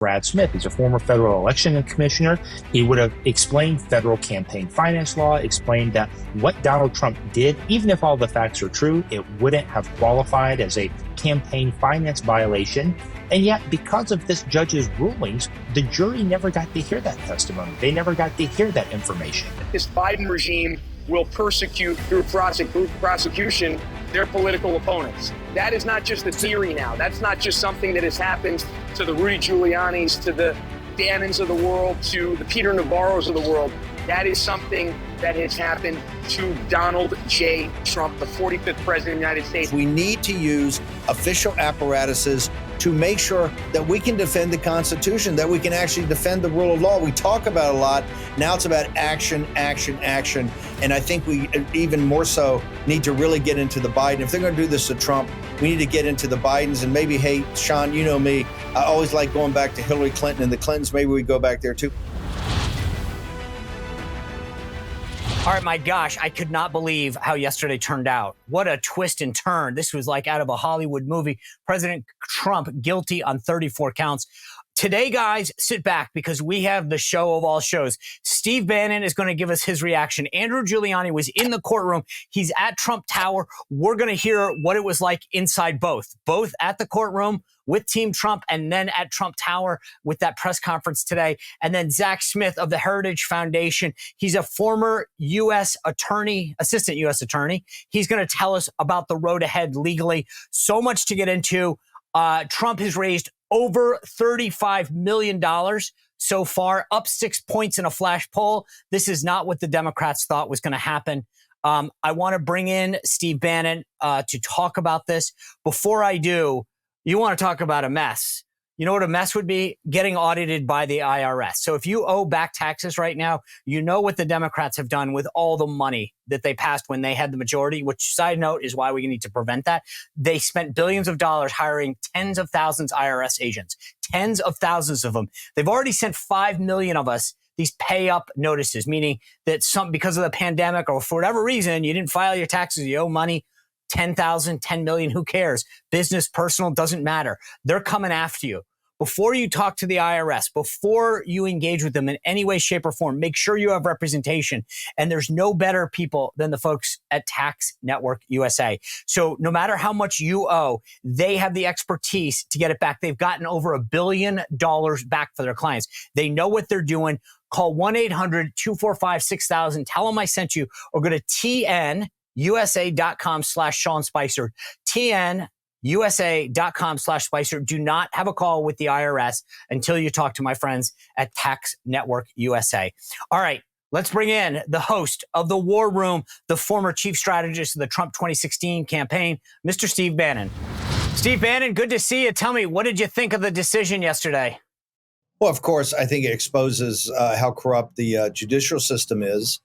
Brad Smith. He's a former federal election commissioner. He would have explained federal campaign finance law, explained that what Donald Trump did, even if all the facts are true, it wouldn't have qualified as a campaign finance violation. And yet, because of this judge's rulings, the jury never got to hear that testimony. They never got to hear that information. This Biden regime will persecute through prosecution their political opponents. That is not just a theory now. That's not just something that has happened to the Rudy Giulianis, to the Bannons of the world, to the Peter Navarros of the world. That is something that has happened to Donald J. Trump, the 45th president of the United States. We need to use official apparatuses to make sure that we can defend the Constitution, that we can actually defend the rule of law. We talk about it a lot. Now it's about action, action, action. And I think we even more so need to really get into the Biden. If they're going to do this to Trump, we need to get into the Bidens. And maybe, hey, Sean, you know me, I always like going back to Hillary Clinton and the Clintons. Maybe we go back there too. All right, my gosh, I could not believe how yesterday turned out. What a twist and turn. This was like out of a Hollywood movie. President Trump guilty on 34 counts. Today, guys, sit back because we have the show of all shows. Steve Bannon is going to give us his reaction. Andrew Giuliani was in the courtroom. He's at Trump Tower. We're going to hear what it was like inside both at the courtroom with Team Trump and then at Trump Tower with that press conference today. And then Zach Smith of the Heritage Foundation. He's a former U.S. attorney, assistant U.S. attorney. He's going to tell us about the road ahead legally. So much to get into. Trump has raised over $35 million so far, up 6 points in a flash poll. This is not what the Democrats thought was going to happen. I want to bring in Steve Bannon to talk about this. Before I do, you want to talk about a mess. You know what a mess would be? Getting audited by the IRS. So if you owe back taxes right now, you know what the Democrats have done with all the money that they passed when they had the majority, which, side note, is why we need to prevent that. They spent billions of dollars hiring tens of thousands of IRS agents, tens of thousands of them. They've already sent 5 million of us these pay up notices, meaning that because of the pandemic or for whatever reason, you didn't file your taxes, you owe money. 10,000, 10 million, who cares? Business, personal, doesn't matter. They're coming after you. Before you talk to the IRS, before you engage with them in any way, shape, or form, make sure you have representation. And there's no better people than the folks at Tax Network USA. So no matter how much you owe, they have the expertise to get it back. They've gotten over $1 billion back for their clients. They know what they're doing. Call 1-800-245-6000. Tell them I sent you, or go to tnusa.com/Sean Spicer. tnusa.com/Spicer. Do not have a call with the IRS until you talk to my friends at Tax Network USA. All right, let's bring in the host of The War Room, the former chief strategist of the Trump 2016 campaign, Mr. Steve Bannon. Steve Bannon, good to see you. Tell me, what did you think of the decision yesterday? Well, of course, I think it exposes how corrupt the judicial system is.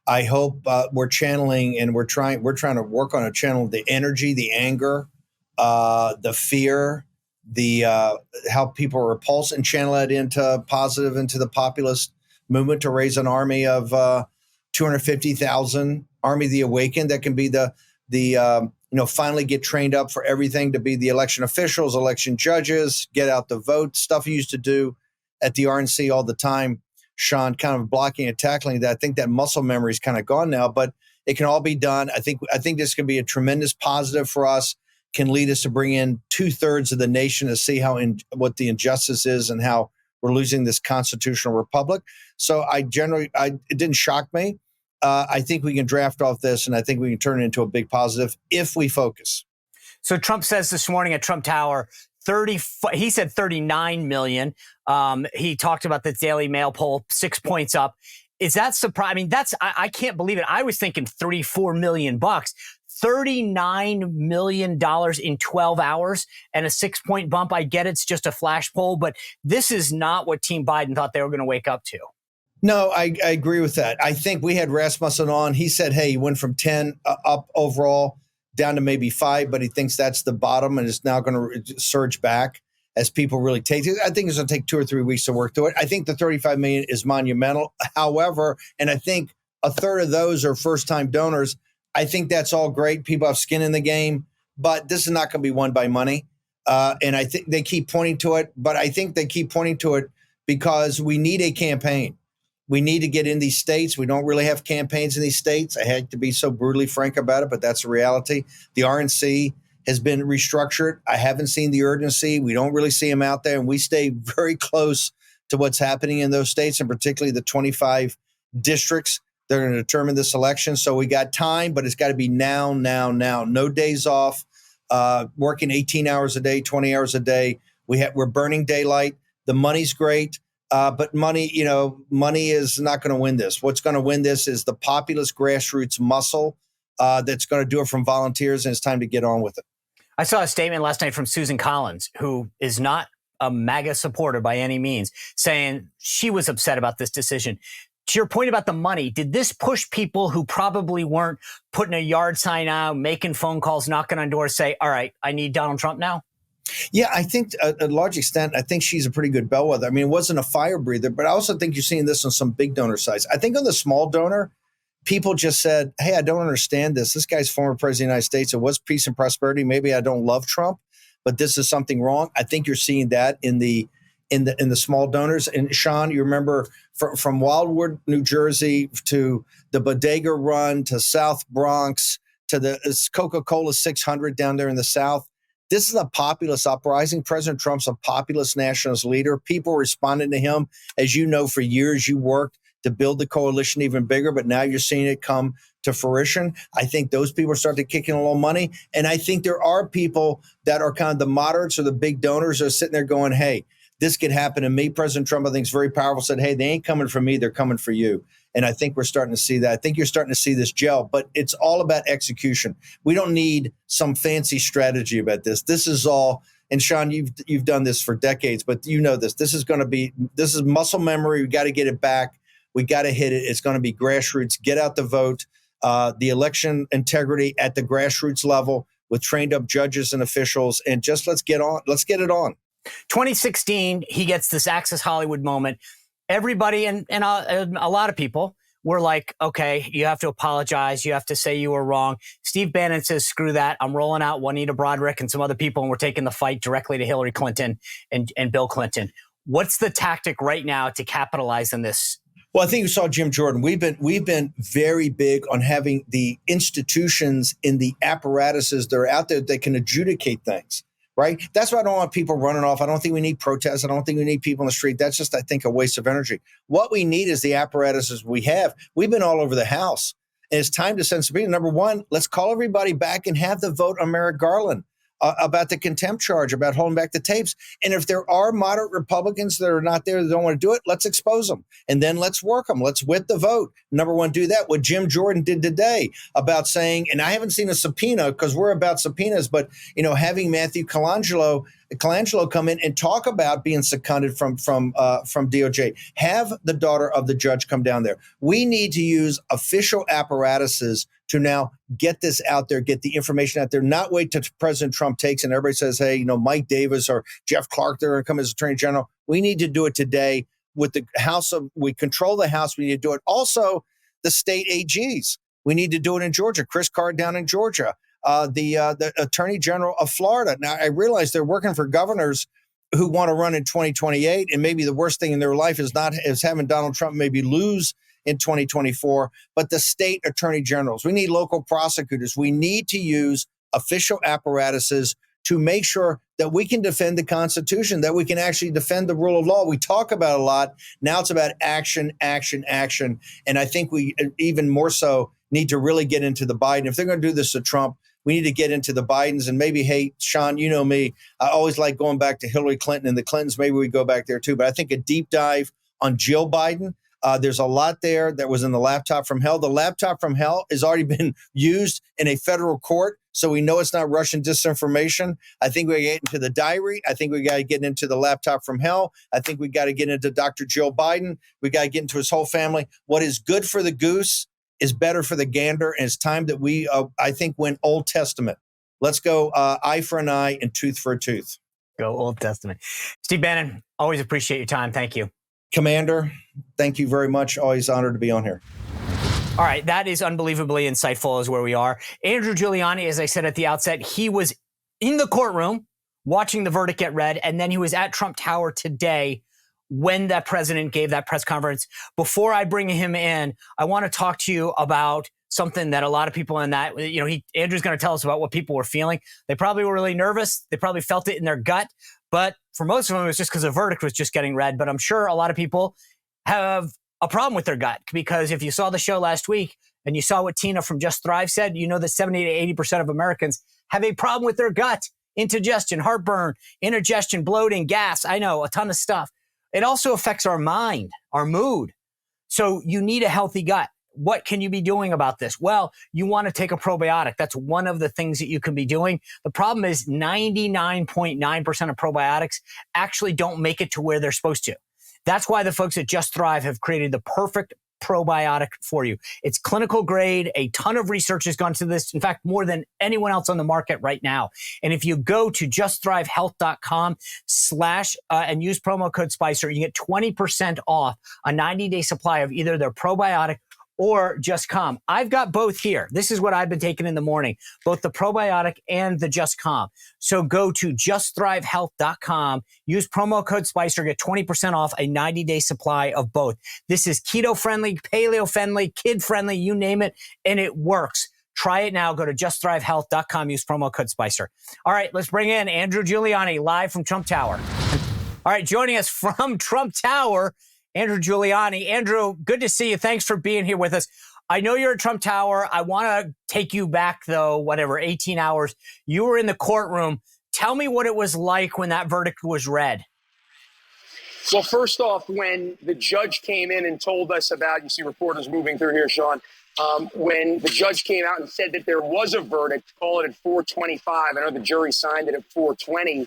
I hope we're channeling and we're trying to work on a channel the energy, the anger, the fear, the how people are repulsed, and channel it into positive, into the populist movement to raise an army of 250,000, Army of the Awakened that can be the finally get trained up for everything, to be the election officials, election judges, get out the vote, stuff you used to do at the RNC all the time, Sean, kind of blocking and tackling that. I think that muscle memory is kind of gone now, but it can all be done. I think this can be a tremendous positive for us, can lead us to bring in 2/3 of the nation to see what the injustice is and how we're losing this constitutional republic. So it didn't shock me. I think we can draft off this, and I think we can turn it into a big positive if we focus. So Trump says this morning at Trump Tower, he said 39 million. He talked about the Daily Mail poll, 6 points up. Is that surprising? I mean, I can't believe it. I was thinking $34 million. $39 million in 12 hours and a 6-point bump. I get it's just a flash poll, but this is not what Team Biden thought they were going to wake up to. No, I agree with that. I think we had Rasmussen on. He said, hey, he went from 10 up overall down to maybe 5, but he thinks that's the bottom and it's now going to surge back as people really take it. I think it's going to take 2 or 3 weeks to work through it. I think the 35 million is monumental. However, and I think a third of those are first-time donors. I think that's all great. People have skin in the game, but this is not going to be won by money. And I think they keep pointing to it, but I think they keep pointing to it because we need a campaign. We need to get in these states. We don't really have campaigns in these states. I hate to be so brutally frank about it, but that's the reality. The RNC has been restructured. I haven't seen the urgency. We don't really see them out there, and we stay very close to what's happening in those states, and particularly the 25 districts that are going to determine this election. So we got time, but it's got to be now. No days off, working 18 hours a day, 20 hours a day. We're burning daylight. The money's great. But money is not going to win this. What's going to win this is the populist grassroots muscle that's going to do it from volunteers, and it's time to get on with it. I saw a statement last night from Susan Collins, who is not a MAGA supporter by any means, saying she was upset about this decision. To your point about the money, did this push people who probably weren't putting a yard sign out, making phone calls, knocking on doors, say, all right, I need Donald Trump now? Yeah, I think to a large extent, I think she's a pretty good bellwether. I mean, it wasn't a fire breather, but I also think you're seeing this on some big donor sides. I think on the small donor, people just said, hey, I don't understand this. This guy's former president of the United States. It was peace and prosperity. Maybe I don't love Trump, but this is something wrong. I think you're seeing that in the small donors. And Sean, you remember from Wildwood, New Jersey, to the Bodega Run, to South Bronx, to the Coca-Cola 600 down there in the South. This is a populist uprising. President Trump's a populist nationalist leader. People responding to him. As you know, for years you worked to build the coalition even bigger, but now you're seeing it come to fruition. I think those people are starting to kick in a little money. And I think there are people that are kind of the moderates or the big donors are sitting there going, hey, this could happen to me. President Trump, I think, is very powerful, said, hey, they ain't coming for me. They're coming for you. And I think we're starting to see that. I think you're starting to see this gel, but it's all about execution. We don't need some fancy strategy about this. This is all, and Sean, you've done this for decades, but you know this. This is muscle memory. We got to get it back. We got to hit it. It's going to be grassroots. Get out the vote. The election integrity at the grassroots level with trained up judges and officials, and just let's get on. Let's get it on. 2016, he gets this Access Hollywood moment. Everybody and a lot of people were like, okay, you have to apologize. You have to say you were wrong. Steve Bannon says, screw that. I'm rolling out Juanita Broderick and some other people, and we're taking the fight directly to Hillary Clinton and Bill Clinton. What's the tactic right now to capitalize on this? Well, I think you saw Jim Jordan. We've been very big on having the institutions in the apparatuses that are out there that can adjudicate things. Right. That's why I don't want people running off. I don't think we need protests. I don't think we need people in the street. That's just, I think, a waste of energy. What we need is the apparatuses we have. We've been all over the House. And it's time to send subpoena. Number one, let's call everybody back and have the vote on Merrick Garland about the contempt charge, about holding back the tapes. And if there are moderate Republicans that are not there that don't want to do it, let's expose them. And then let's work them. Let's whip the vote. Number one, do that. What Jim Jordan did today about saying, and I haven't seen a subpoena because we're about subpoenas, but, having Matthew Colangelo come in and talk about being seconded from DOJ. Have the daughter of the judge come down there. We need to use official apparatuses to now get this out there, get the information out there, not wait till President Trump takes and everybody says, hey, Mike Davis or Jeff Clark, they're going to come as Attorney General. We need to do it today with the House. We control the House. We need to do it. Also, the state AGs. We need to do it in Georgia. Chris Card down in Georgia. The Attorney General of Florida. Now, I realize they're working for governors who want to run in 2028, and maybe the worst thing in their life is having Donald Trump maybe lose in 2024, but the state attorney generals. We need local prosecutors. We need to use official apparatuses to make sure that we can defend the Constitution, that we can actually defend the rule of law. We talk about it a lot. Now it's about action, action, action. And I think we even more so need to really get into the Biden. If they're going to do this to Trump, we need to get into the Bidens. And maybe, hey, Sean, you know me, I always like going back to Hillary Clinton and the Clintons. Maybe we go back there too. But I think a deep dive on Jill Biden. There's a lot there that was in the laptop from hell. The laptop from hell has already been used in a federal court, so we know it's not Russian disinformation. I think we get into the diary. I think we got to get into the laptop from hell. I think we got to get into Dr. Jill Biden. We got to get into his whole family. What is good for the goose is better for the gander, and it's time that we, I think, went Old Testament. Let's go eye for an eye and tooth for a tooth. Go Old Testament. Steve Bannon, always appreciate your time. Thank you. Commander, thank you very much. Always honored to be on here. All right. That is unbelievably insightful is where we are. Andrew Giuliani, as I said at the outset, he was in the courtroom watching the verdict get read, and then he was at Trump Tower today when that president gave that press conference. Before I bring him in, I want to talk to you about something that a lot of people in that, Andrew's going to tell us about what people were feeling. They probably were really nervous. They probably felt it in their gut. But for most of them, it was just because the verdict was just getting read. But I'm sure a lot of people have a problem with their gut, because if you saw the show last week and you saw what Tina from Just Thrive said, you know that 70 to 80% of Americans have a problem with their gut. Indigestion, heartburn, indigestion, bloating, gas. I know, a ton of stuff. It also affects our mind, our mood. So you need a healthy gut. What can you be doing about this? Well, you want to take a probiotic. That's one of the things that you can be doing. The problem is 99.9% of probiotics actually don't make it to where they're supposed to. That's why the folks at Just Thrive have created the perfect probiotic for you. It's clinical grade. A ton of research has gone to this. In fact, more than anyone else on the market right now. And if you go to justthrivehealth.com and use promo code SPICER, you get 20% off a 90-day supply of either their probiotic or Just Calm. I've got both here. This is what I've been taking in the morning, both the probiotic and the Just Calm. So go to justthrivehealth.com, use promo code SPICER, get 20% off a 90-day supply of both. This is keto-friendly, paleo-friendly, kid-friendly, you name it, and it works. Try it now. Go to justthrivehealth.com, use promo code SPICER. All right, let's bring in Andrew Giuliani live from Trump Tower. All right, joining us from Trump Tower, Andrew Giuliani. Andrew, good to see you. Thanks for being here with us. I know you're at Trump Tower. I want to take you back, though, 18 hours. You were in the courtroom. Tell me what it was like when that verdict was read. Well, first off, when the judge came in and told us about, you see reporters moving through here, Sean, when the judge came out and said that there was a verdict, call it at 4:25. I know the jury signed it at 4:20.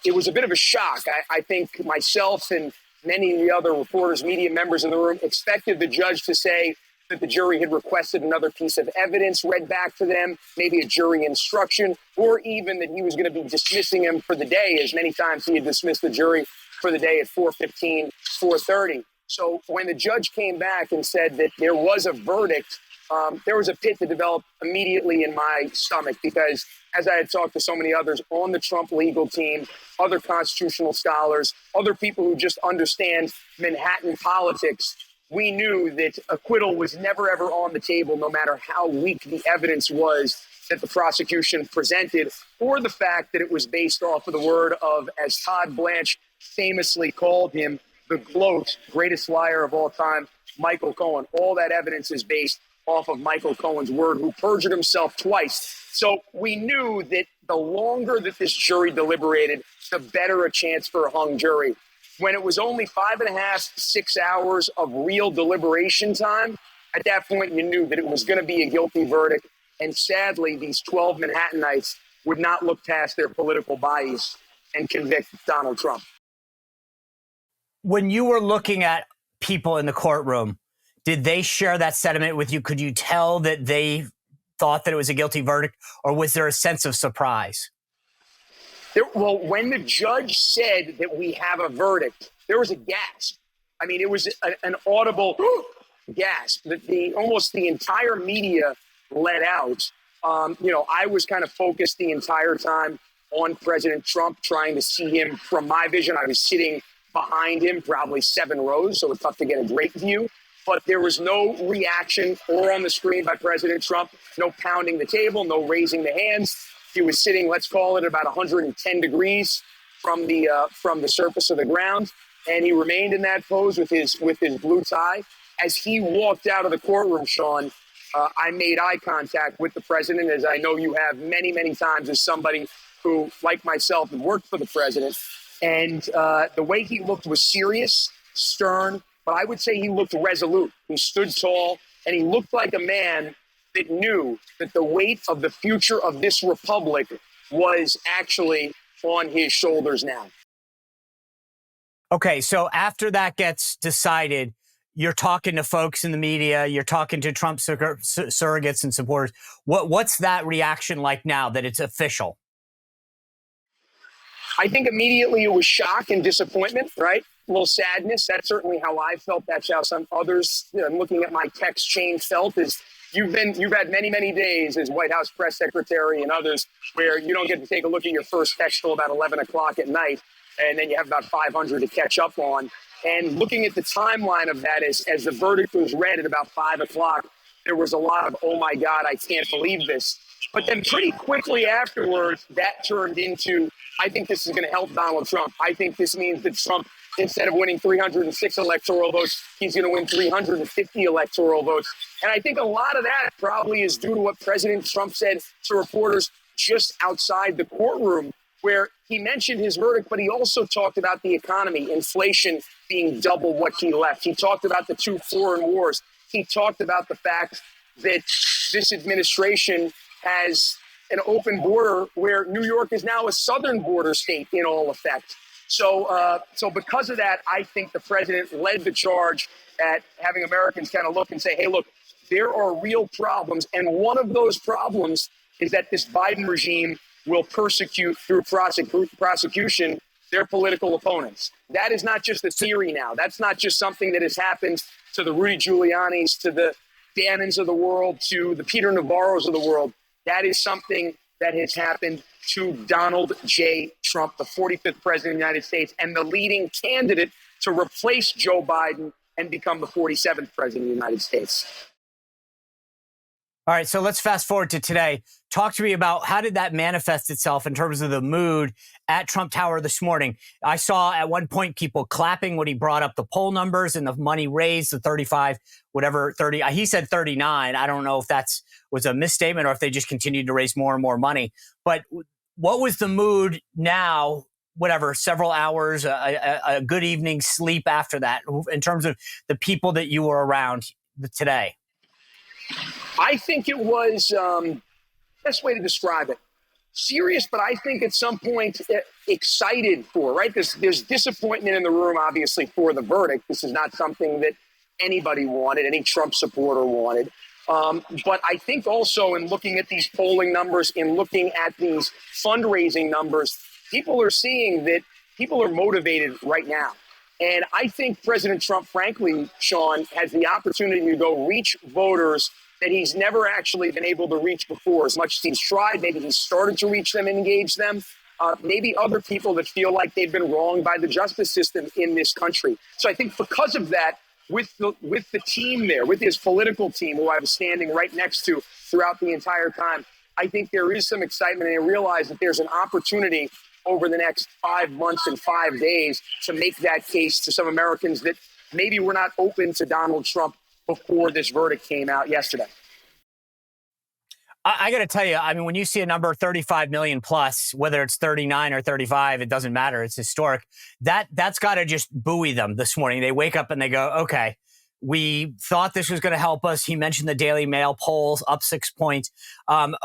It was a bit of a shock. I think myself and many of the other reporters, media members in the room expected the judge to say that the jury had requested another piece of evidence read back to them, maybe a jury instruction, or even that he was going to be dismissing him for the day, as many times he had dismissed the jury for the day at 4:15, 4:30. So when the judge came back and said that there was a verdict, there was a pit that developed immediately in my stomach, because as I had talked to so many others on the Trump legal team, other constitutional scholars, other people who just understand Manhattan politics, we knew that acquittal was never, ever on the table, no matter how weak the evidence was that the prosecution presented, or the fact that it was based off of the word of, as Todd Blanche famously called him, the gloat, greatest liar of all time, Michael Cohen. All that evidence is based off of Michael Cohen's word, who perjured himself twice. So we knew that the longer that this jury deliberated, the better a chance for a hung jury. When it was only 5.5, 6 hours of real deliberation time, at that point you knew that it was going to be a guilty verdict. And sadly, these 12 Manhattanites would not look past their political bias and convict Donald Trump. When you were looking at people in the courtroom, did they share that sentiment with you? Could you tell that they thought that it was a guilty verdict, or was there a sense of surprise? Well, when the judge said that we have a verdict, there was a gasp. I mean, it was an audible gasp. Almost the entire media let out. I was kind of focused the entire time on President Trump, trying to see him from my vision. I was sitting behind him, probably 7 rows, so it's tough to get a great view. But there was no reaction or on the screen by President Trump, no pounding the table, no raising the hands. He was sitting, let's call it, about 110 degrees from the surface of the ground, and he remained in that pose with his blue tie. As he walked out of the courtroom, Sean, I made eye contact with the president, as I know you have many, many times as somebody who, like myself, had worked for the president. And the way he looked was serious, stern, but I would say he looked resolute. He stood tall, and he looked like a man that knew that the weight of the future of this republic was actually on his shoulders now. Okay, so after that gets decided, you're talking to folks in the media, you're talking to Trump surrogates and supporters. What's that reaction like now that it's official? I think immediately it was shock and disappointment, right? little sadness. That's certainly how I felt. That's how some others, looking at my text chain, felt. Is you've had many days as White House press secretary and others where you don't get to take a look at your first text till about 11 o'clock at night, and then you have about 500 to catch up on. And looking at the timeline of that, as the verdict was read at about 5 o'clock, there was a lot of, oh my God, I can't believe this. But then pretty quickly afterwards, that turned into, I think this is going to help Donald Trump. I think this means that Trump, instead of winning 306 electoral votes, he's going to win 350 electoral votes. And I think a lot of that probably is due to what President Trump said to reporters just outside the courtroom, where he mentioned his verdict, but he also talked about the economy, inflation being double what he left. He talked about the 2 foreign wars. He talked about the fact that this administration has an open border where New York is now a southern border state in all effect. So because of that, I think the president led the charge at having Americans kind of look and say, hey, look, there are real problems. And one of those problems is that this Biden regime will persecute through prosecution their political opponents. That is not just a theory now. That's not just something that has happened to the Rudy Giulianis, to the Bannons of the world, to the Peter Navarros of the world. That is something that has happened to Donald J. Trump, the 45th president of the United States, and the leading candidate to replace Joe Biden and become the 47th president of the United States. All right, so let's fast forward to today. Talk to me about how did that manifest itself in terms of the mood at Trump Tower this morning? I saw at one point people clapping when he brought up the poll numbers and the money raised, the 35, whatever, 30. He said 39. I don't know if that's was a misstatement or if they just continued to raise more and more money. But what was the mood now, whatever, several hours, a good evening's sleep after that, in terms of the people that you were around today? I think it was, best way to describe it, serious, but I think at some point excited for, right? There's disappointment in the room, obviously, for the verdict. This is not something that anybody wanted, any Trump supporter wanted. But I think also in looking at these polling numbers, in looking at these fundraising numbers, people are seeing that people are motivated right now. And I think President Trump, frankly, Sean, has the opportunity to go reach voters that he's never actually been able to reach before. As much as he's tried, maybe he's started to reach them and engage them. Maybe other people that feel like they've been wronged by the justice system in this country. So I think because of that, with the team there, with his political team, who I was standing right next to throughout the entire time, I think there is some excitement, and I realize that there's an opportunity over the next 5 months and 5 days to make that case to some Americans that maybe were not open to Donald Trump before this verdict came out yesterday. I got to tell you, I mean, when you see a number 35 million plus, whether it's 39 or 35, it doesn't matter. It's historic. That's got to just buoy them this morning. They wake up and they go, okay, we thought this was going to help us. He mentioned the Daily Mail polls up 6 points.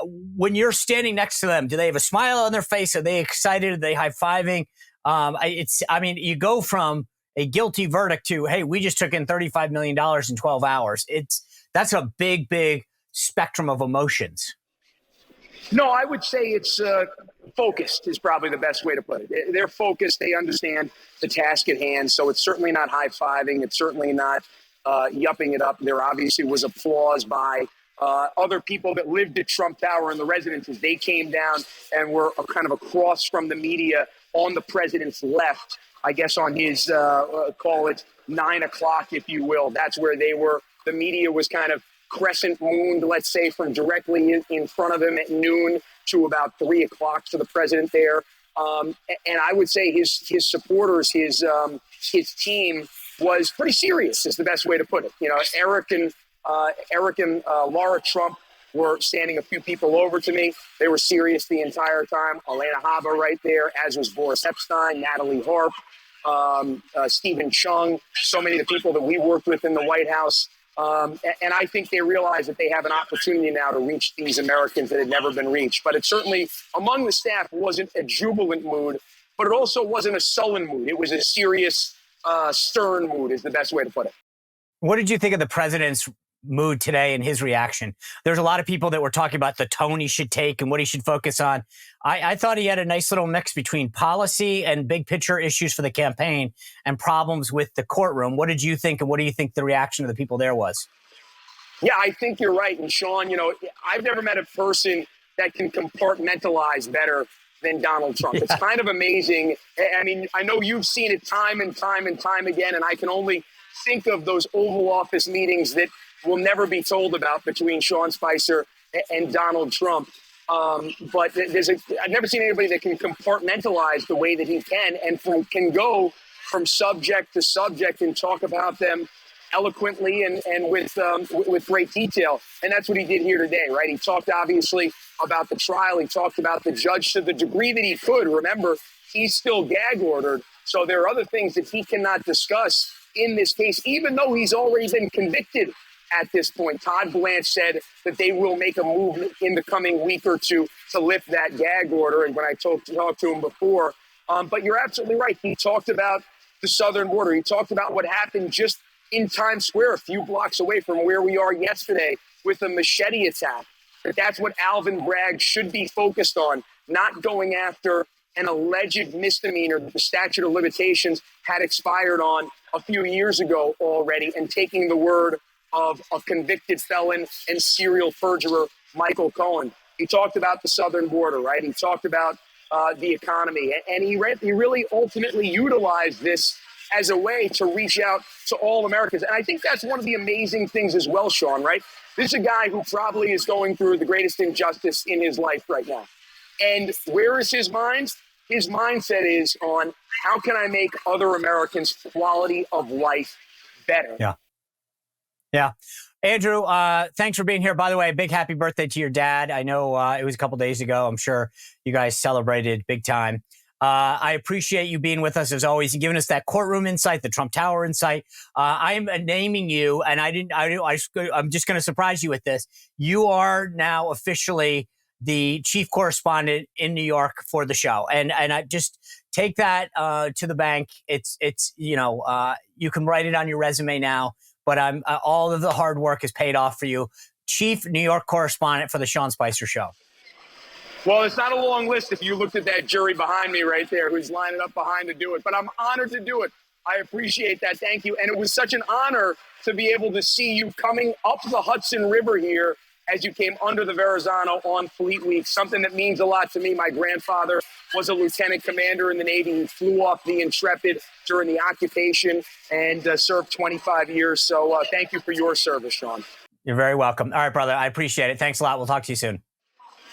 When you're standing next to them, do they have a smile on their face? Are they excited? Are they high-fiving? You go from a guilty verdict to, hey, we just took in $35 million in 12 hours. That's a big, big spectrum of emotions. No, I would say it's focused is probably the best way to put it. They're focused. They understand the task at hand. So it's certainly not high-fiving. It's certainly not yupping it up. There obviously was applause by other people that lived at Trump Tower and the residences. They came down and were kind of across from the media on the president's left, I guess on his, call it 9 o'clock, if you will. That's where they were. The media was kind of crescent mooned, let's say, from directly in front of him at noon to about 3 o'clock to the president there. And I would say his supporters, his team was pretty serious, is the best way to put it. You know, Eric and Laura Trump were standing a few people over to me. They were serious the entire time. Elena Haba right there, as was Boris Epstein, Natalie Harp, Stephen Chung, so many of the people that we worked with in the White House. And I think they realize that they have an opportunity now to reach these Americans that had never been reached. But it certainly, among the staff, wasn't a jubilant mood, but it also wasn't a sullen mood. It was a serious, stern mood is the best way to put it. What did you think of the president's mood today and his reaction. There's a lot of people that were talking about the tone he should take and what he should focus on. I thought he had a nice little mix between policy and big picture issues for the campaign and problems with the courtroom. What did you think, and what do you think the reaction of the people there was? Yeah, I think you're right. And Sean, I've never met a person that can compartmentalize better than Donald Trump. It's kind of amazing. I mean, I know you've seen it time and time and time again, and I can only think of those Oval Office meetings that will never be told about between Sean Spicer and Donald Trump. But I've never seen anybody that can compartmentalize the way that he can, and can go from subject to subject and talk about them eloquently and with great detail. And that's what he did here today, right? He talked obviously about the trial. He talked about the judge to the degree that he could. Remember, he's still gag ordered. So there are other things that he cannot discuss in this case, even though he's already been convicted at this point. Todd Blanche said that they will make a move in the coming week or two to lift that gag order. And when I talked to him before, but you're absolutely right. He talked about the southern border. He talked about what happened just in Times Square, a few blocks away from where we are yesterday with a machete attack. That's what Alvin Bragg should be focused on, not going after an alleged misdemeanor that the statute of limitations had expired on a few years ago already, and taking the word of a convicted felon and serial perjurer, Michael Cohen. He talked about the southern border, right? He talked about the economy, and he really ultimately utilized this as a way to reach out to all Americans. And I think that's one of the amazing things as well, Sean, right? This is a guy who probably is going through the greatest injustice in his life right now. And where is his mind? His mindset is on, how can I make other Americans' quality of life better? Yeah. Andrew, thanks for being here. By the way, big happy birthday to your dad. I know it was a couple days ago. I'm sure you guys celebrated big time. I appreciate you being with us as always and giving us that courtroom insight, the Trump Tower insight. I'm naming you, and I'm just going to surprise you with this. You are now officially the chief correspondent in New York for the show, and I just take that to the bank. It's you can write it on your resume now. But all of the hard work is paid off for you. Chief New York correspondent for the Sean Spicer Show. Well, it's not a long list if you looked at that jury behind me right there who's lining up behind to do it. But I'm honored to do it. I appreciate that. Thank you. And it was such an honor to be able to see you coming up the Hudson River here as you came under the Verrazano on Fleet Week, something that means a lot to me. My grandfather was a lieutenant commander in the Navy. He flew off the Intrepid during the occupation and served 25 years. So thank you for your service, Sean. You're very welcome. All right, brother. I appreciate it. Thanks a lot. We'll talk to you soon.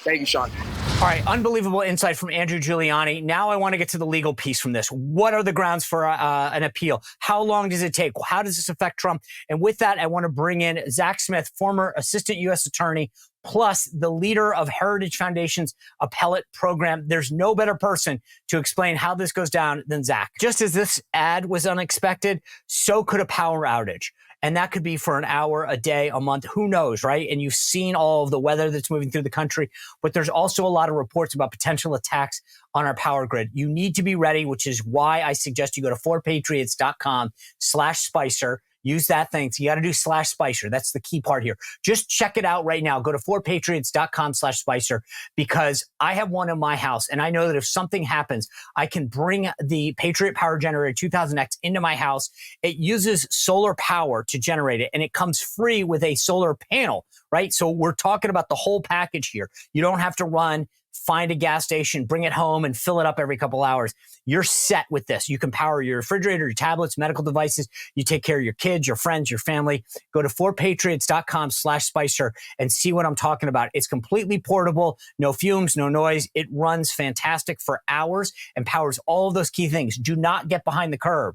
Thank you, Sean. All right, unbelievable insight from Andrew Giuliani. Now I want to get to the legal piece from this. What are the grounds for an appeal? How long does it take? How does this affect Trump? And with that, I want to bring in Zach Smith, former assistant U.S. attorney, plus the leader of Heritage Foundation's Appellate program. There's no better person to explain how this goes down than Zach. Just as this ad was unexpected, so could a power outage. And that could be for an hour, a day, a month, who knows, right? And you've seen all of the weather that's moving through the country, but there's also a lot of reports about potential attacks on our power grid. You need to be ready, which is why I suggest you go to 4patriots.com/Spicer. Use that thing. So you got to do /Spicer. That's the key part here. Just check it out right now. Go to 4patriots.com/Spicer, because I have one in my house, and I know that if something happens, I can bring the Patriot Power Generator 2000X into my house. It uses solar power to generate it, and it comes free with a solar panel, right? So we're talking about the whole package here. You don't have to find a gas station, bring it home, and fill it up every couple hours. You're set with this. You can power your refrigerator, your tablets, medical devices. You take care of your kids, your friends, your family. Go to 4patriots.com/Spicer and see what I'm talking about. It's completely portable, no fumes, no noise. It runs fantastic for hours and powers all of those key things. Do not get behind the curve.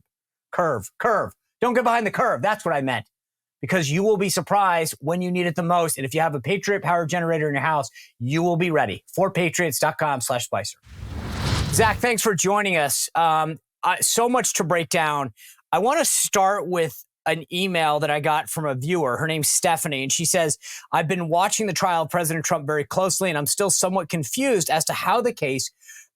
Don't get behind the curve. That's what I meant. Because you will be surprised when you need it the most. And if you have a Patriot Power Generator in your house, you will be ready. 4patriots.com/Spicer. Zach, thanks for joining us. So much to break down. I want to start with an email that I got from a viewer. Her name's Stephanie, and she says, I've been watching the trial of President Trump very closely, and I'm still somewhat confused as to how the case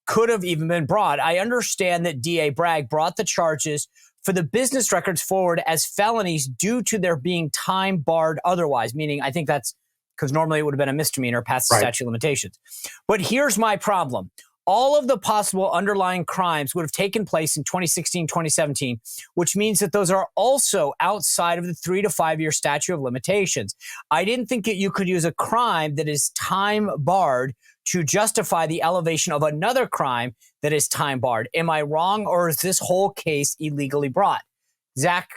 could have even been brought. I understand that DA Bragg brought the charges for the business records forward as felonies due to their being time barred otherwise, meaning I think that's because normally it would have been a misdemeanor past the statute of limitations. But here's my problem. All of the possible underlying crimes would have taken place in 2016, 2017, which means that those are also outside of the 3 to 5 year statute of limitations. I didn't think that you could use a crime that is time barred to justify the elevation of another crime that is time barred. Am I wrong, or is this whole case illegally brought? Zach,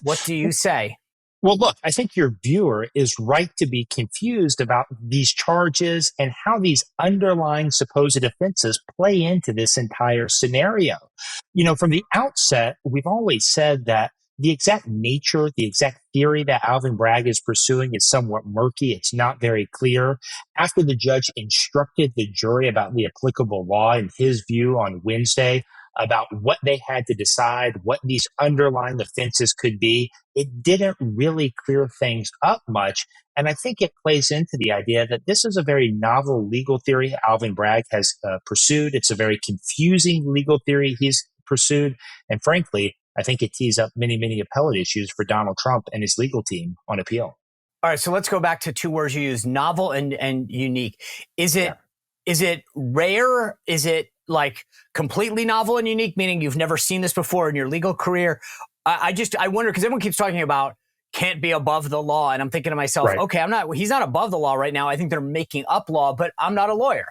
what do you say? Well, look, I think your viewer is right to be confused about these charges and how these underlying supposed offenses play into this entire scenario. You know, from the outset, we've always said that the exact nature, the exact theory that Alvin Bragg is pursuing is somewhat murky. It's not very clear. After the judge instructed the jury about the applicable law and his view on Wednesday, about what they had to decide, what these underlying offenses could be, it didn't really clear things up much. And I think it plays into the idea that this is a very novel legal theory Alvin Bragg has pursued. It's a very confusing legal theory he's pursued. And frankly, I think it tees up many, many appellate issues for Donald Trump and his legal team on appeal. All right, so let's go back to two words you used, novel and unique. Is it rare? Is it like completely novel and unique, meaning you've never seen this before in your legal career? I wonder, because everyone keeps talking about can't be above the law. And I'm thinking to myself, okay, he's not above the law right now. I think they're making up law, but I'm not a lawyer.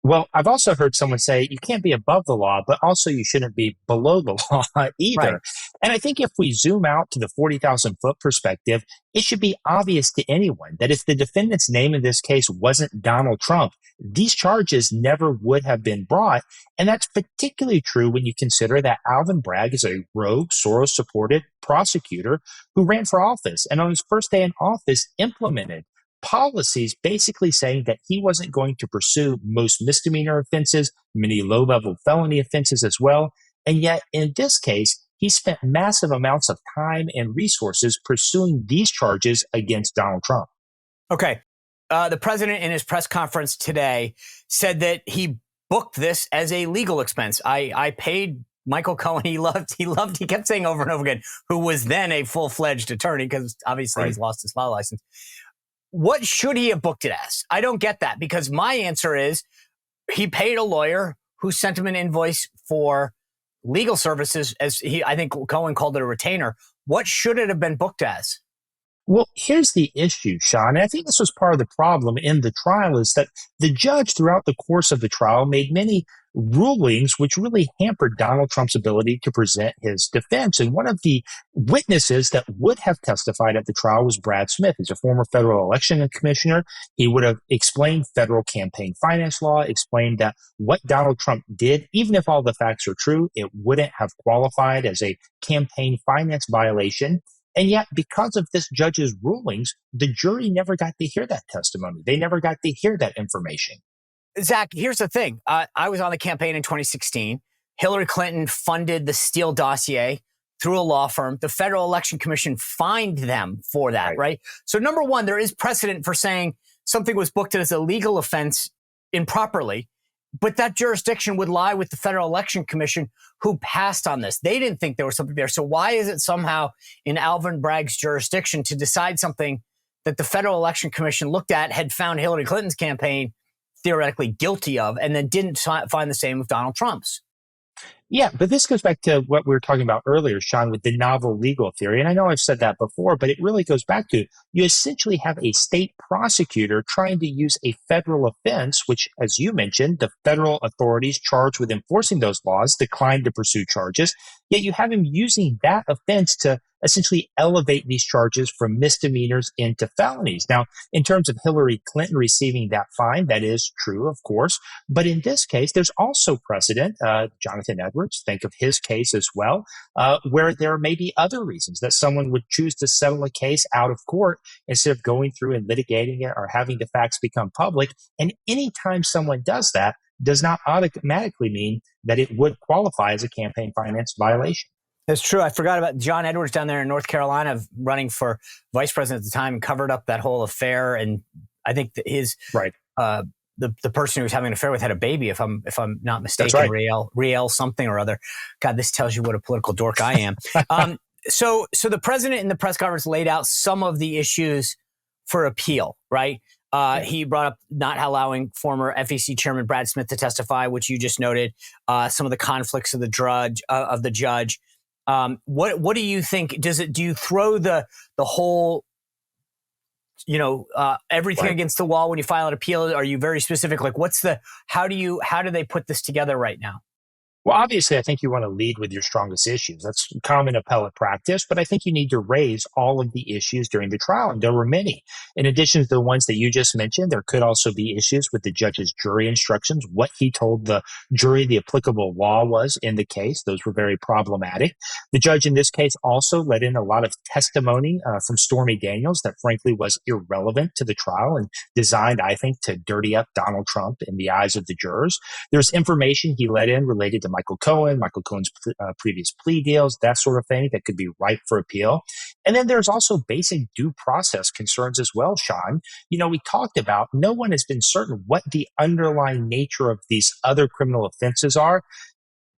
Well, I've also heard someone say you can't be above the law, but also you shouldn't be below the law either. Right. And I think if we zoom out to the 40,000 foot perspective, it should be obvious to anyone that if the defendant's name in this case wasn't Donald Trump, these charges never would have been brought. And that's particularly true when you consider that Alvin Bragg is a rogue, Soros-supported prosecutor who ran for office and on his first day in office implemented policies basically saying that he wasn't going to pursue most misdemeanor offenses, many low-level felony offenses as well. And yet, in this case, he spent massive amounts of time and resources pursuing these charges against Donald Trump. Okay. The president in his press conference today said that he booked this as a legal expense. I paid Michael Cohen. He kept saying over and over again, who was then a full-fledged attorney, because obviously he's lost his law license. What should he have booked it as? I don't get that, because my answer is he paid a lawyer who sent him an invoice for legal services, I think Cohen called it a retainer. What should it have been booked as? Well, here's the issue, Sean. And I think this was part of the problem in the trial is that the judge throughout the course of the trial made many rulings which really hampered Donald Trump's ability to present his defense. And one of the witnesses that would have testified at the trial was Brad Smith. He's a former federal election commissioner. He would have explained federal campaign finance law, explained that what Donald Trump did, even if all the facts are true, it wouldn't have qualified as a campaign finance violation. And yet, because of this judge's rulings, the jury never got to hear that testimony. They never got to hear that information. Zach, here's the thing. I was on the campaign in 2016. Hillary Clinton funded the Steele dossier through a law firm. The Federal Election Commission fined them for that, right? So number one, there is precedent for saying something was booked as a legal offense improperly, but that jurisdiction would lie with the Federal Election Commission, who passed on this. They didn't think there was something there. So why is it somehow in Alvin Bragg's jurisdiction to decide something that the Federal Election Commission looked at, had found Hillary Clinton's campaign theoretically guilty of, and then didn't find the same with Donald Trump's? Yeah, but this goes back to what we were talking about earlier, Sean, with the novel legal theory. And I know I've said that before, but it really goes back to you essentially have a state prosecutor trying to use a federal offense, which, as you mentioned, the federal authorities charged with enforcing those laws declined to pursue charges. Yet you have him using that offense to essentially elevate these charges from misdemeanors into felonies. Now, in terms of Hillary Clinton receiving that fine, that is true, of course. But in this case, there's also precedent. Jonathan Edwards, think of his case as well, where there may be other reasons that someone would choose to settle a case out of court instead of going through and litigating it or having the facts become public. And anytime someone does that, does not automatically mean that it would qualify as a campaign finance violation. That's true. I forgot about John Edwards down there in North Carolina running for vice president at the time and covered up that whole affair. And I think that his the person who was having an affair with had a baby, if I'm not mistaken. That's right. Riel something or other. God, this tells you what a political dork I am. So the president in the press conference laid out some of the issues for appeal, right? He brought up not allowing former FEC chairman Brad Smith to testify, which you just noted. Some of the conflicts of the judge. What do you think? Do you throw the whole, everything against the wall when you file an appeal? Are you very specific? Like, how do they put this together right now? Well, obviously, I think you want to lead with your strongest issues. That's common appellate practice, but I think you need to raise all of the issues during the trial, and there were many. In addition to the ones that you just mentioned, there could also be issues with the judge's jury instructions, what he told the jury the applicable law was in the case. Those were very problematic. The judge in this case also let in a lot of testimony from Stormy Daniels that frankly was irrelevant to the trial and designed, I think, to dirty up Donald Trump in the eyes of the jurors. There's information he let in related to Michael Cohen's previous plea deals, that sort of thing that could be ripe for appeal. And then there's also basic due process concerns as well, Sean. We talked about no one has been certain what the underlying nature of these other criminal offenses are.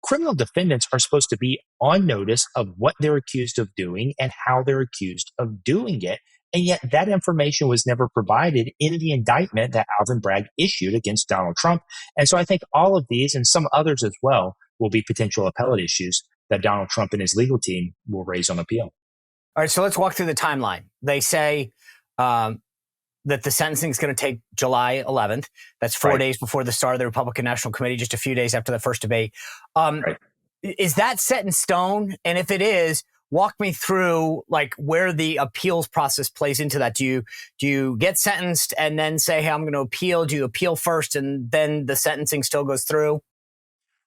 Criminal defendants are supposed to be on notice of what they're accused of doing and how they're accused of doing it. And yet that information was never provided in the indictment that Alvin Bragg issued against Donald Trump. And so I think all of these and some others as well will be potential appellate issues that Donald Trump and his legal team will raise on appeal. All right, so let's walk through the timeline. They say that the sentencing is going to take July 11th. That's 4 days before the start of the Republican National Committee, just a few days after the first debate. Is that set in stone? And if it is, walk me through like where the appeals process plays into that. Do you get sentenced and then say, hey, I'm going to appeal? Do you appeal first and then the sentencing still goes through?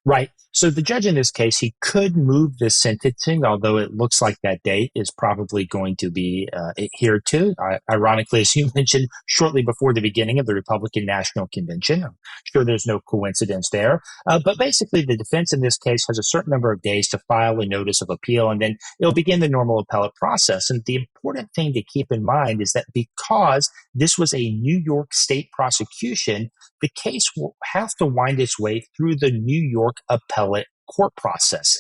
Right. So the judge in this case, he could move the sentencing, although it looks like that date is probably going to be adhered to. Ironically, as you mentioned, shortly before the beginning of the Republican National Convention. I'm sure there's no coincidence there. But basically, the defense in this case has a certain number of days to file a notice of appeal, and then it'll begin the normal appellate process. And the important thing to keep in mind is that because this was a New York state prosecution, the case will have to wind its way through the New York appellate court process.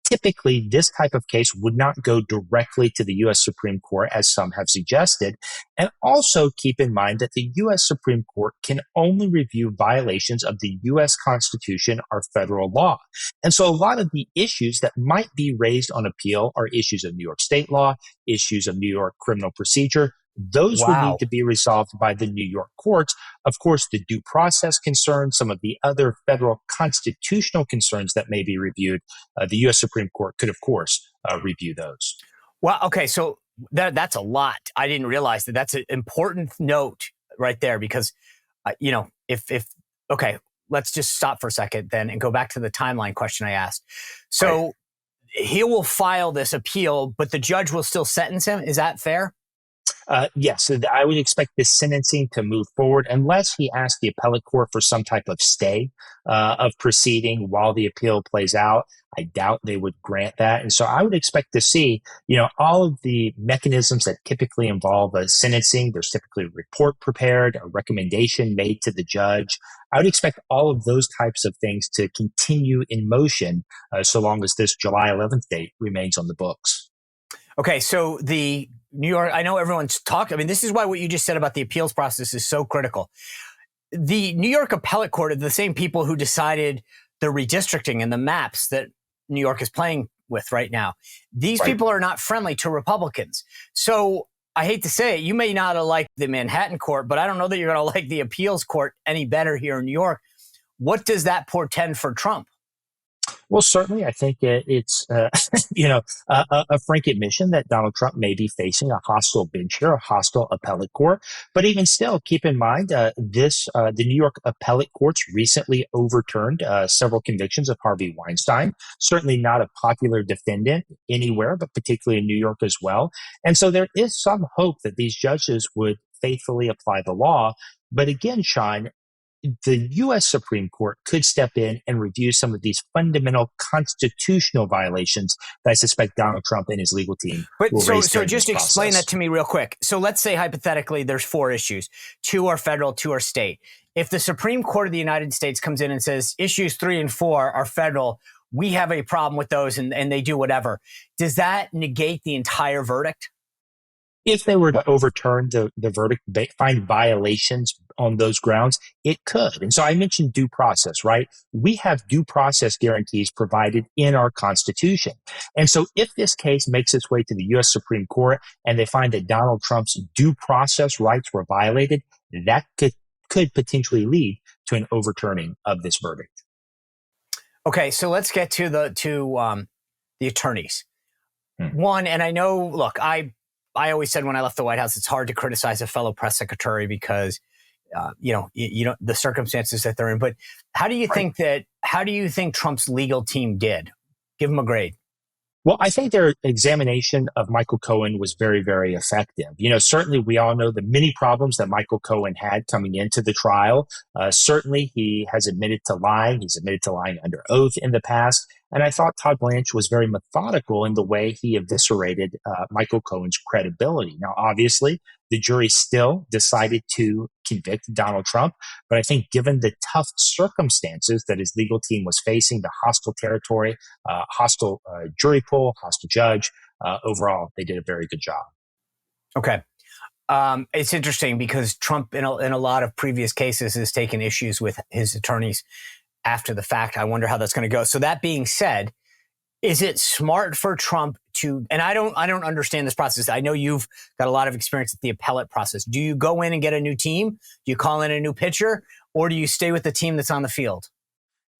Typically, this type of case would not go directly to the U.S. Supreme Court, as some have suggested. And also keep in mind that the U.S. Supreme Court can only review violations of the U.S. Constitution or federal law. And so a lot of the issues that might be raised on appeal are issues of New York state law, issues of New York criminal procedure. Those would need to be resolved by the New York courts. Of course, the due process concerns, some of the other federal constitutional concerns that may be reviewed, the U.S. Supreme Court could, of course, review those. Well, okay, so that's a lot. I didn't realize that. That's an important note right there because, okay, let's just stop for a second then and go back to the timeline question I asked. So he will file this appeal, but the judge will still sentence him. Is that fair? Yes, I would expect this sentencing to move forward unless he asks the appellate court for some type of stay of proceeding while the appeal plays out. I doubt they would grant that. And so I would expect to see, all of the mechanisms that typically involve a sentencing. There's typically a report prepared, a recommendation made to the judge. I would expect all of those types of things to continue in motion so long as this July 11th date remains on the books. Okay, so the New York, I know everyone's talking. I mean, this is why what you just said about the appeals process is so critical. The New York Appellate Court are the same people who decided the redistricting and the maps that New York is playing with right now. These people are not friendly to Republicans. So I hate to say it, you may not have liked the Manhattan court, but I don't know that you're going to like the appeals court any better here in New York. What does that portend for Trump? Well, certainly, I think it's a frank admission that Donald Trump may be facing a hostile bench here, a hostile appellate court. But even still, keep in mind the New York appellate courts recently overturned several convictions of Harvey Weinstein. Certainly not a popular defendant anywhere, but particularly in New York as well. And so there is some hope that these judges would faithfully apply the law. But again, Sean, the U.S. Supreme Court could step in and review some of these fundamental constitutional violations that I suspect Donald Trump and his legal team will raise during just this explain process. that to me real quick. So let's say hypothetically there's 4 issues. 2 are federal, 2 are state. If the Supreme Court of the United States comes in and says issues 3 and 4 are federal, we have a problem with those and they do whatever, does that negate the entire verdict? If they were to overturn the verdict, find violations on those grounds, it could. And so I mentioned due process, right? We have due process guarantees provided in our Constitution. And so if this case makes its way to the U.S. Supreme Court and they find that Donald Trump's due process rights were violated, that could potentially lead to an overturning of this verdict. Okay, so let's get to the attorneys. One, and I know, look, I always said when I left the White House, it's hard to criticize a fellow press secretary because, you know, the circumstances that they're in. But how do you think Trump's legal team did? Give him a grade. Well, I think their examination of Michael Cohen was very, very effective. You know, certainly we all know the many problems that Michael Cohen had coming into the trial. Certainly he has admitted to lying. He's admitted to lying under oath in the past. And I thought Todd Blanche was very methodical in the way he eviscerated Michael Cohen's credibility. Now, obviously, the jury still decided to convict Donald Trump. But I think given the tough circumstances that his legal team was facing, the hostile territory, hostile jury pool, hostile judge, overall, they did a very good job. Okay. It's interesting because Trump, in a lot of previous cases, has taken issues with his attorneys after the fact. I wonder how that's going to go. So that being said, is it smart for Trump to, and I don't understand this process. I know you've got a lot of experience at the appellate process. Do you go in and get a new team? Do you call in a new pitcher? Or do you stay with the team that's on the field?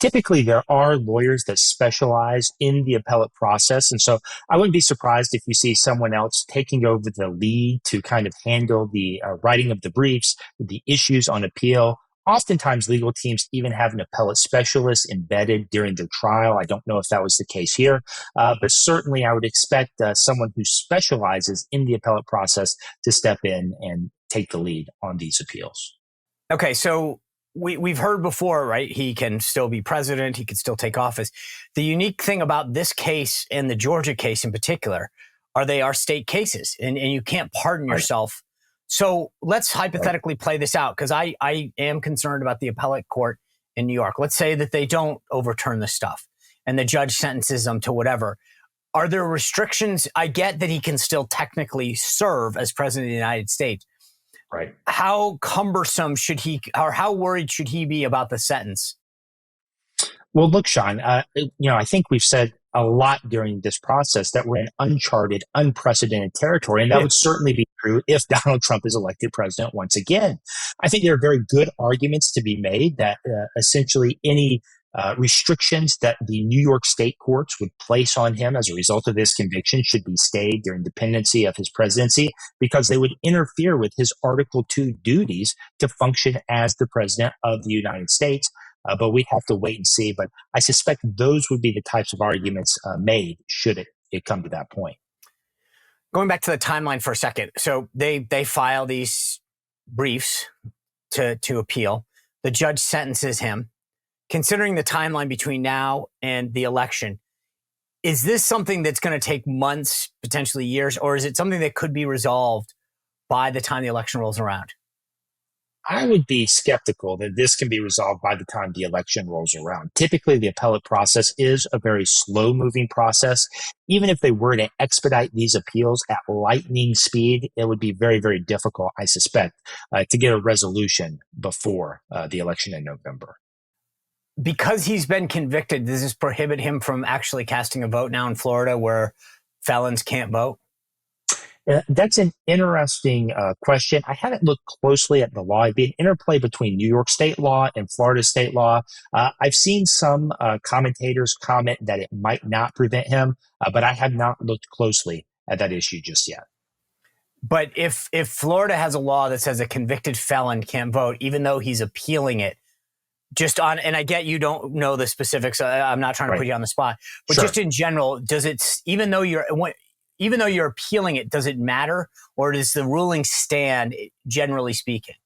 Typically, there are lawyers that specialize in the appellate process. And so I wouldn't be surprised if you see someone else taking over the lead to kind of handle the writing of the briefs, the issues on appeal. Oftentimes, legal teams even have an appellate specialist embedded during the trial. I don't know if that was the case here, but certainly I would expect someone who specializes in the appellate process to step in and take the lead on these appeals. Okay, so we've heard before, right? He can still be president. He can still take office. The unique thing about this case and the Georgia case in particular are they are state cases, and you can't pardon yourself. So let's hypothetically play this out, because I am concerned about the appellate court in New York. Let's say that they don't overturn this stuff and the judge sentences them to whatever. Are there restrictions? I get that he can still technically serve as president of the United States. Right. How cumbersome should he, or how worried should he be about the sentence? Well, look, Sean, I think we've said a lot during this process that we're in uncharted, unprecedented territory. And that would certainly be true if Donald Trump is elected president once again. I think there are very good arguments to be made that essentially any restrictions that the New York state courts would place on him as a result of this conviction should be stayed during the pendency of his presidency, because they would interfere with his Article 2 duties to function as the president of the United States. But we have to wait and see. But I suspect those would be the types of arguments made should it come to that point. Going back to the timeline for a second. So they file these briefs to appeal. The judge sentences him. Considering the timeline between now and the election, is this something that's going to take months, potentially years, or is it something that could be resolved by the time the election rolls around? I would be skeptical that this can be resolved by the time the election rolls around. Typically, the appellate process is a very slow-moving process. Even if they were to expedite these appeals at lightning speed, it would be very, very difficult, I suspect, to get a resolution before the election in November. Because he's been convicted, does this prohibit him from actually casting a vote now in Florida where felons can't vote? That's an interesting question. I haven't looked closely at the law. It'd be an interplay between New York state law and Florida state law. I've seen some commentators comment that it might not prevent him, but I have not looked closely at that issue just yet. But if Florida has a law that says a convicted felon can't vote, even though he's appealing it, and I get you don't know the specifics. I'm not trying to put you on the spot, but just in general, does it, even though you're appealing it, does it matter, or does the ruling stand, generally speaking?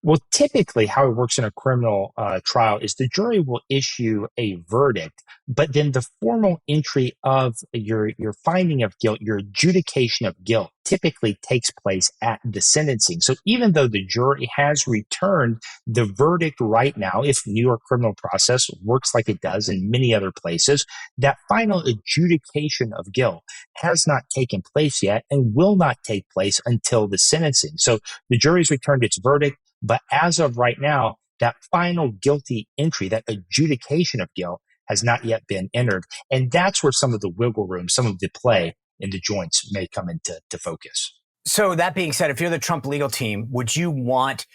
Well, typically, how it works in a criminal trial is the jury will issue a verdict, but then the formal entry of your finding of guilt, your adjudication of guilt, typically takes place at the sentencing. So even though the jury has returned the verdict right now, if New York criminal process works like it does in many other places, that final adjudication of guilt has not taken place yet and will not take place until the sentencing. So the jury's returned its verdict. But as of right now, that final guilty entry, that adjudication of guilt, has not yet been entered. And that's where some of the wiggle room, some of the play in the joints may come into focus. So that being said, if you're the Trump legal team, would you want,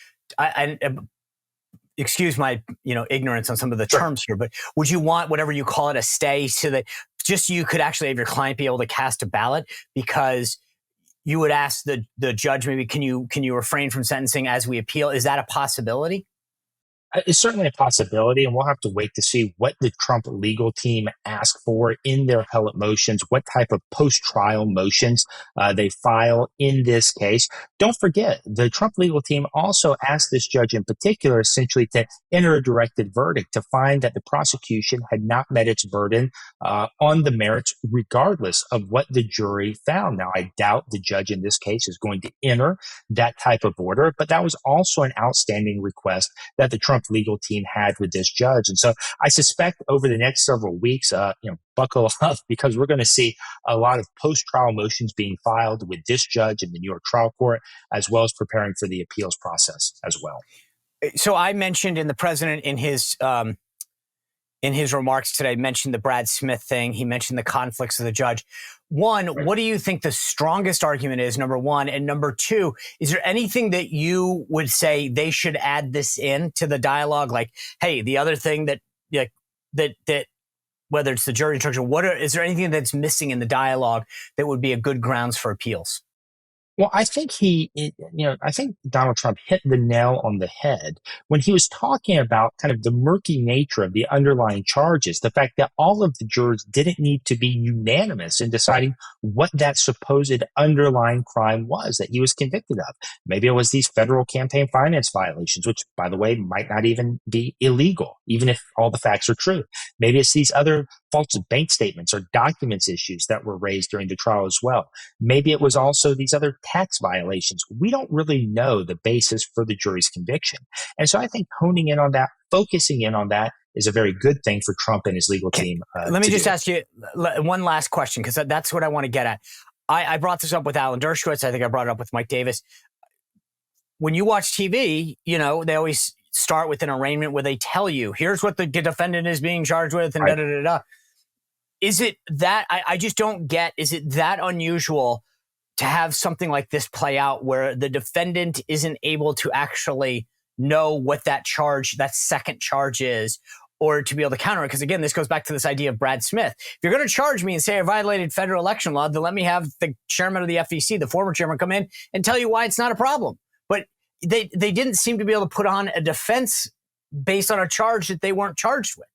excuse my ignorance on some of the terms here, but would you want whatever you call it a stay so that just you could actually have your client be able to cast a ballot? Because you would ask the judge, maybe, can you refrain from sentencing as we appeal? Is that a possibility? It's certainly a possibility, and we'll have to wait to see what the Trump legal team ask for in their appellate motions, what type of post-trial motions they file in this case. Don't forget, the Trump legal team also asked this judge in particular essentially to enter a directed verdict to find that the prosecution had not met its burden on the merits, regardless of what the jury found. Now, I doubt the judge in this case is going to enter that type of order, but that was also an outstanding request that the Trump legal team had with this judge. And so I suspect over the next several weeks, buckle up, because we're going to see a lot of post-trial motions being filed with this judge in the New York trial court, as well as preparing for the appeals process as well. So I mentioned in the president in his remarks today, mentioned the Brad Smith thing. He mentioned the conflicts of the judge. One, what do you think the strongest argument is, number one? And number two, is there anything that you would say they should add this in to the dialogue? Like, hey, the other thing that whether it's the jury instruction, is there anything that's missing in the dialogue that would be a good grounds for appeals? Well, I think I think Donald Trump hit the nail on the head when he was talking about kind of the murky nature of the underlying charges, the fact that all of the jurors didn't need to be unanimous in deciding what that supposed underlying crime was that he was convicted of. Maybe it was these federal campaign finance violations, which, by the way, might not even be illegal, even if all the facts are true. Maybe it's these other false bank statements or documents issues that were raised during the trial as well. Maybe it was also these other tax violations. We don't really know the basis for the jury's conviction. And so I think honing in on that, focusing in on that, is a very good thing for Trump and his legal team. Let me just ask you one last question, because that's what I want to get at. I brought this up with Alan Dershowitz. I think I brought it up with Mike Davis. When you watch TV, they always start with an arraignment where they tell you, here's what the defendant is being charged with, and da-da-da-da. Is it that, I just don't get, is it that unusual to have something like this play out where the defendant isn't able to actually know what that second charge is, or to be able to counter it? Because again, this goes back to this idea of Brad Smith. If you're going to charge me and say I violated federal election law, then let me have the chairman of the FEC, the former chairman, come in and tell you why it's not a problem. But they didn't seem to be able to put on a defense based on a charge that they weren't charged with.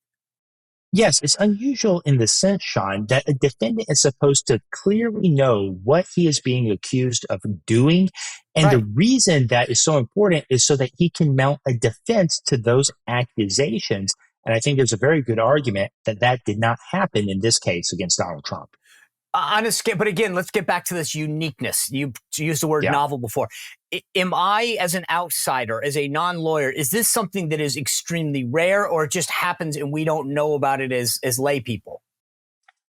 Yes, it's unusual in the sense, Sean, that a defendant is supposed to clearly know what he is being accused of doing. And the reason that is so important is so that he can mount a defense to those accusations. And I think there's a very good argument that that did not happen in this case against Donald Trump. But again, let's get back to this uniqueness. You used the word novel before. Am I, as an outsider, as a non-lawyer, is this something that is extremely rare, or it just happens and we don't know about it as lay people?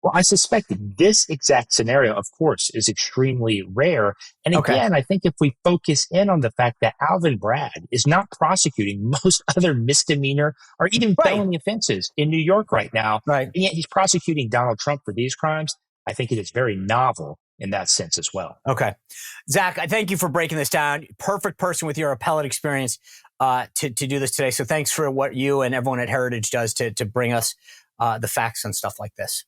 Well, I suspect this exact scenario, of course, is extremely rare. And again, I think if we focus in on the fact that Alvin Bragg is not prosecuting most other misdemeanor or even felony offenses in New York right now, and yet he's prosecuting Donald Trump for these crimes, I think it is very novel in that sense as well. Okay. Zach, I thank you for breaking this down. Perfect person with your appellate experience to do this today. So thanks for what you and everyone at Heritage does to bring us the facts and stuff like this.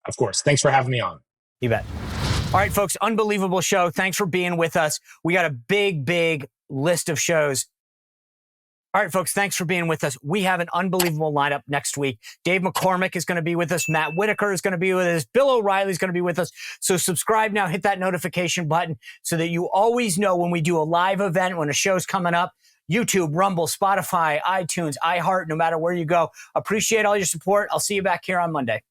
Of course. Thanks for having me on. You bet. All right, folks, unbelievable show. Thanks for being with us. We got a big list of shows. All right, folks, thanks for being with us. We have an unbelievable lineup next week. Dave McCormick is going to be with us. Matt Whitaker is going to be with us. Bill O'Reilly is going to be with us. So subscribe now. Hit that notification button so that you always know when we do a live event, when a show's coming up. YouTube, Rumble, Spotify, iTunes, iHeart, no matter where you go. Appreciate all your support. I'll see you back here on Monday.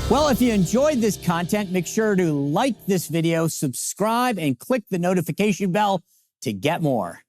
Well, if you enjoyed this content, make sure to like this video, subscribe, and click the notification bell to get more.